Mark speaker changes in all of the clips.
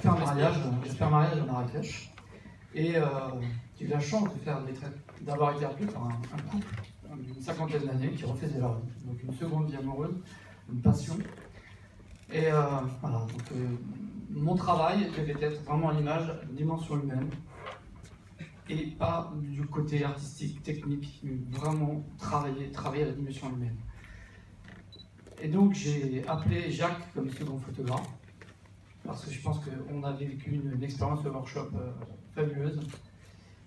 Speaker 1: fait un mariage à Marrakech et j'ai eu la chance d'avoir été appelé par un couple d'une cinquantaine d'années qui refaisait leur vie. Donc une seconde vie amoureuse, une passion. Et voilà, donc mon travail devait être vraiment à l'image d'une dimension humaine et pas du côté artistique, technique, mais vraiment travailler la dimension humaine. Et donc j'ai appelé Jacques comme second photographe, parce que je pense qu'on avait vécu une expérience de workshop fabuleuse,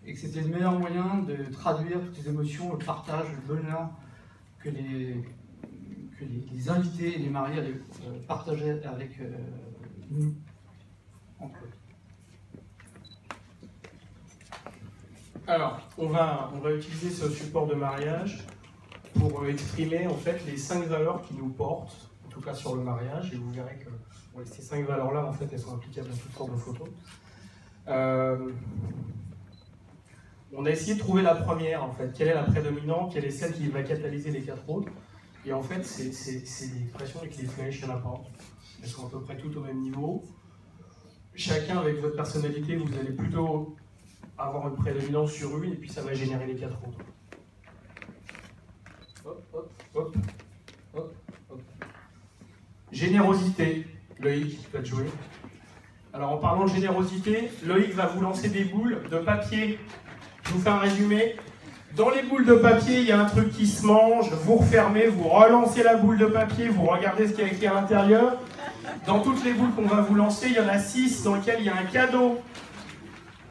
Speaker 1: et que c'était le meilleur moyen de traduire toutes les émotions, le partage, le bonheur que les invités et les mariés allaient partager avec nous, entre eux.
Speaker 2: Alors, on va utiliser ce support de mariage pour exprimer en fait les 5 valeurs qui nous portent, en tout cas sur le mariage, et vous verrez que ces 5 valeurs-là, en fait, elles sont applicables à toutes sortes de photos. On a essayé de trouver la première, en fait, quelle est la prédominante, quelle est celle qui va catalyser les 4 autres, et en fait, c'est l'expression avec les flèches, il n'y en a pas. Elles sont à peu près toutes au même niveau. Chacun, avec votre personnalité, vous allez plutôt avoir une prédominance sur une, et puis ça va générer les 4 autres. Hop, hop, hop, hop, hop. Générosité, Loïc va te jouer. Alors en parlant de générosité, Loïc va vous lancer des boules de papier. Je vous fais un résumé. Dans les boules de papier, il y a un truc qui se mange, vous refermez, vous relancez la boule de papier, vous regardez ce qu'il y a écrit à l'intérieur. Dans toutes les boules qu'on va vous lancer, il y en a 6 dans lesquelles il y a un cadeau.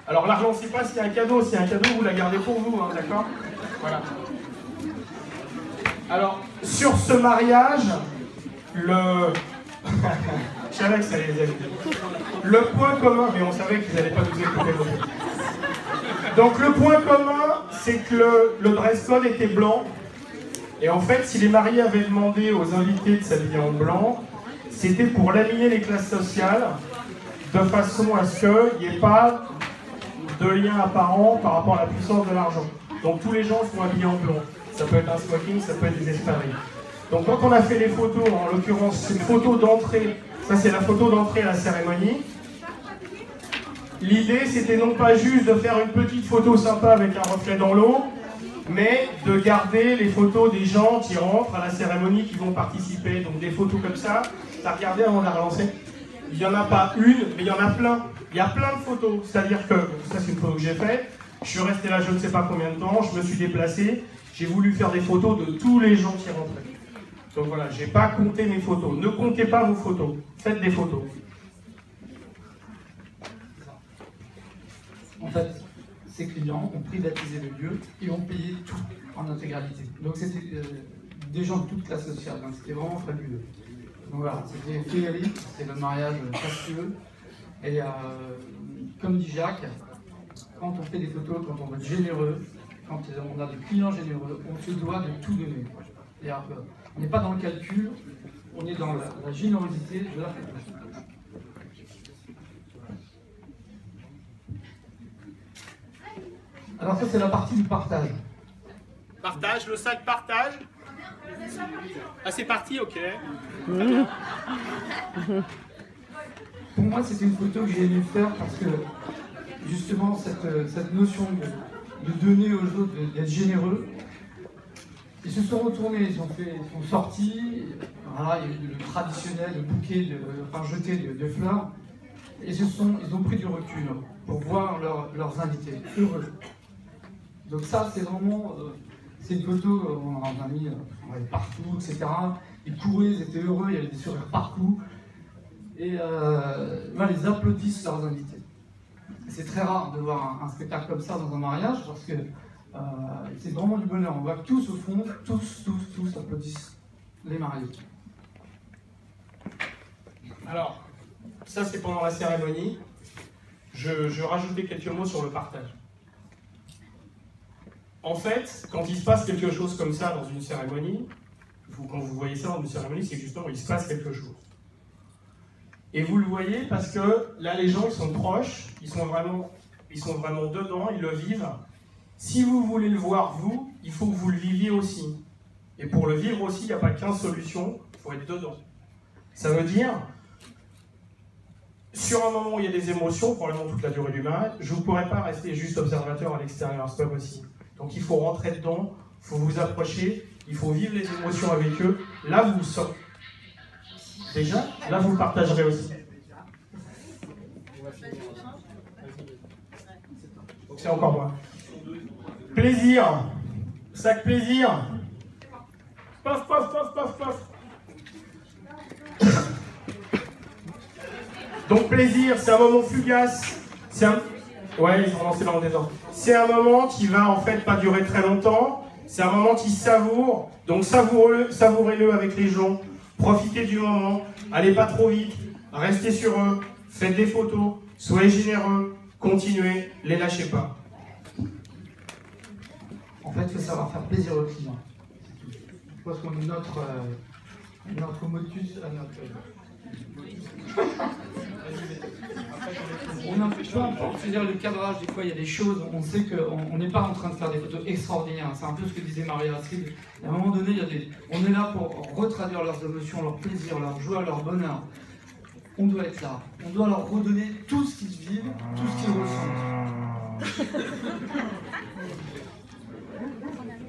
Speaker 2: Alors la relancez pas s'il y a un cadeau, s'il y a un cadeau, vous la gardez pour vous, hein, d'accord? Voilà. Alors, sur ce mariage, je savais que ça allait les aider. Le point commun, mais on savait qu'ils n'allaient pas nous écouter. Donc le point commun, c'est que le dress code était blanc. Et en fait, si les mariés avaient demandé aux invités de s'habiller en blanc, c'était pour laminer les classes sociales, de façon à ce qu'il n'y ait pas de lien apparent par rapport à la puissance de l'argent. Donc tous les gens sont habillés en blanc. Ça peut être un smoking, ça peut être des espadrilles. Donc quand on a fait les photos, en l'occurrence c'est une photo d'entrée, ça c'est la photo d'entrée à la cérémonie. L'idée c'était non pas juste de faire une petite photo sympa avec un reflet dans l'eau, mais de garder les photos des gens qui rentrent à la cérémonie, qui vont participer. Donc des photos comme ça, t'as regardé avant de la relancer. Il n'y en a pas une, mais il y en a plein. Il y a plein de photos. C'est-à-dire que, ça c'est une photo que j'ai faite, je suis resté là je ne sais pas combien de temps, je me suis déplacé, j'ai voulu faire des photos de tous les gens qui rentraient. Donc voilà, je n'ai pas compté mes photos. Ne comptez pas vos photos, faites des photos.
Speaker 1: En fait, ces clients ont privatisé le lieu et ont payé tout en intégralité. Donc c'était des gens de toute classe sociale, donc c'était vraiment fabuleux. Donc voilà, c'était féerique, c'était le mariage fastueux. Et comme dit Jacques, quand on fait des photos, quand on veut être généreux, quand on a des clients généreux, on se doit de tout donner. On n'est pas dans le calcul, on est dans la générosité de la photo. Alors ça c'est la partie du partage.
Speaker 2: Partage, le sac partage. Ah c'est parti, ok.
Speaker 1: Pour moi c'était une photo que j'ai aimé faire parce que justement cette notion de donner aux autres, d'être généreux, ils se sont retournés, ils sont sortis, voilà, il y a eu le traditionnel, le bouquet, jeté de fleurs, et ils ont pris du recul pour voir leurs invités heureux. Donc ça, c'est vraiment, c'est une photo, on en a mis partout, etc. Ils couraient, ils étaient heureux, il y avait des sourires partout. Et voilà, ils applaudissent leurs invités. C'est très rare de voir un spectacle comme ça dans un mariage, parce que c'est vraiment du bonheur. On voit que tous, au fond, tous applaudissent les mariés.
Speaker 2: Alors, ça c'est pendant la cérémonie. Je rajoutais quelques mots sur le partage. En fait, quand il se passe quelque chose comme ça dans une cérémonie, quand vous voyez ça dans une cérémonie, c'est justement il se passe quelque chose. Et vous le voyez parce que là, les gens ils sont proches, ils sont vraiment dedans, ils le vivent. Si vous voulez le voir, vous, il faut que vous le viviez aussi. Et pour le vivre aussi, il n'y a pas qu'une solution, il faut être dedans. Ça veut dire, sur un moment où il y a des émotions, probablement toute la durée du mariage, je ne pourrais pas rester juste observateur à l'extérieur, c'est pas possible. Donc il faut rentrer dedans, il faut vous approcher, il faut vivre les émotions avec eux. Là, vous sortez. Déjà, là, vous le partagerez aussi. Donc c'est encore moi. Plaisir. Sac plaisir. Paf, paf, paf, paf, paf. Donc plaisir, c'est un moment fugace. Ouais, ils sont lancés dans le désordre. C'est un moment qui va en fait pas durer très longtemps. C'est un moment qui savoure. Donc savourez-le avec les gens. Profitez du moment. Allez pas trop vite. Restez sur eux. Faites des photos. Soyez généreux. Continuez. Les lâchez pas.
Speaker 1: En fait, il faut savoir faire plaisir aux clients. Je pense qu'on est notre motus à notre... peu importe, c'est-à-dire le cadrage, des fois il y a des choses, on sait qu'on n'est pas en train de faire des photos extraordinaires, c'est un peu ce que disait Maria Astrid. À un moment donné, on est là pour retraduire leurs émotions, leur plaisir, leur joie, leur bonheur. On doit être là, on doit leur redonner tout ce qu'ils vivent, tout ce qu'ils ressentent.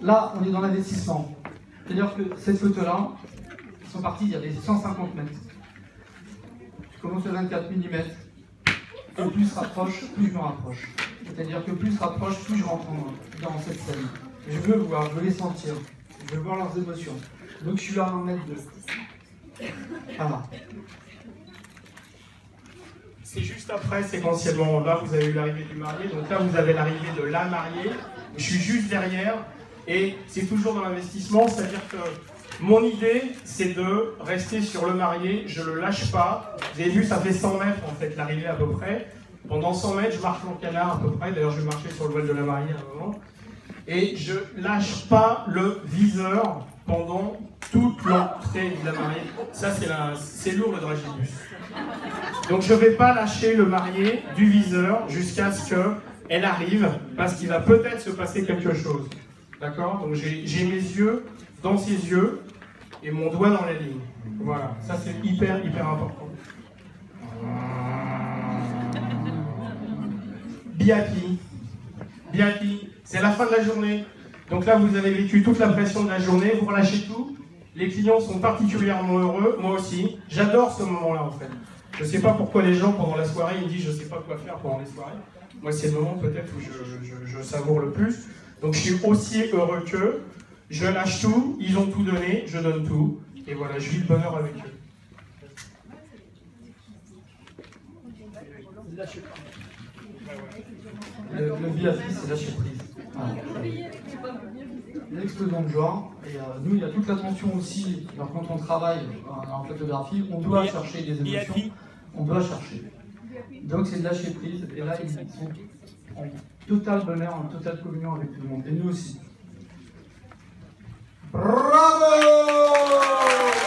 Speaker 1: Là, on est dans l'investissement. C'est-à-dire que cette photo-là, ils sont partis il y a des 150 mètres. Je commence à 24 mm. Et plus je rapproche, plus je me rapproche. C'est-à-dire que plus je rapproche, plus je rentre dans cette scène. Je veux voir, je veux les sentir. Je veux voir leurs émotions. Donc je suis là à 1 mètre 2. Voilà.
Speaker 2: C'est juste après, séquentiellement. Là, vous avez eu l'arrivée du marié. Donc là, vous avez l'arrivée de la mariée. Je suis juste derrière. Et c'est toujours dans l'investissement. C'est-à-dire que mon idée, c'est de rester sur le marié. Je ne le lâche pas. Vous avez vu, ça fait 100 mètres, en fait, l'arrivée à peu près. Pendant 100 mètres, je marche en canard à peu près. D'ailleurs, je vais marcher sur le voile de la mariée à un moment. Et je lâche pas le viseur pendant toute l'entrée de la mariée. Ça, c'est lourd le dragibus. Donc, je ne vais pas lâcher le marié du viseur jusqu'à ce qu'elle arrive, parce qu'il va peut-être se passer quelque chose. D'accord? Donc, j'ai mes yeux dans ses yeux et mon doigt dans la ligne. Voilà, ça c'est hyper important. Biaki, c'est la fin de la journée. Donc là, vous avez vécu toute la pression de la journée, vous relâchez tout. Les clients sont particulièrement heureux, moi aussi. J'adore ce moment-là en fait. Je ne sais pas pourquoi les gens pendant la soirée, ils me disent je ne sais pas quoi faire pendant les soirées. Moi, c'est le moment peut-être où je savoure le plus. Donc je suis aussi heureux qu'eux. Je lâche tout, ils ont tout donné, je donne tout. Et voilà, je vis le bonheur avec eux.
Speaker 1: Le VIP, c'est lâcher prise. Voilà. L'explosion de joie. Et nous, il y a toute l'attention aussi. Alors, quand on travaille en photographie, on doit chercher des émotions. On doit chercher. Donc, c'est de lâcher prise. Et là, ils sont en total bonheur, en totale communion avec tout le monde. Et nous aussi. Bravo!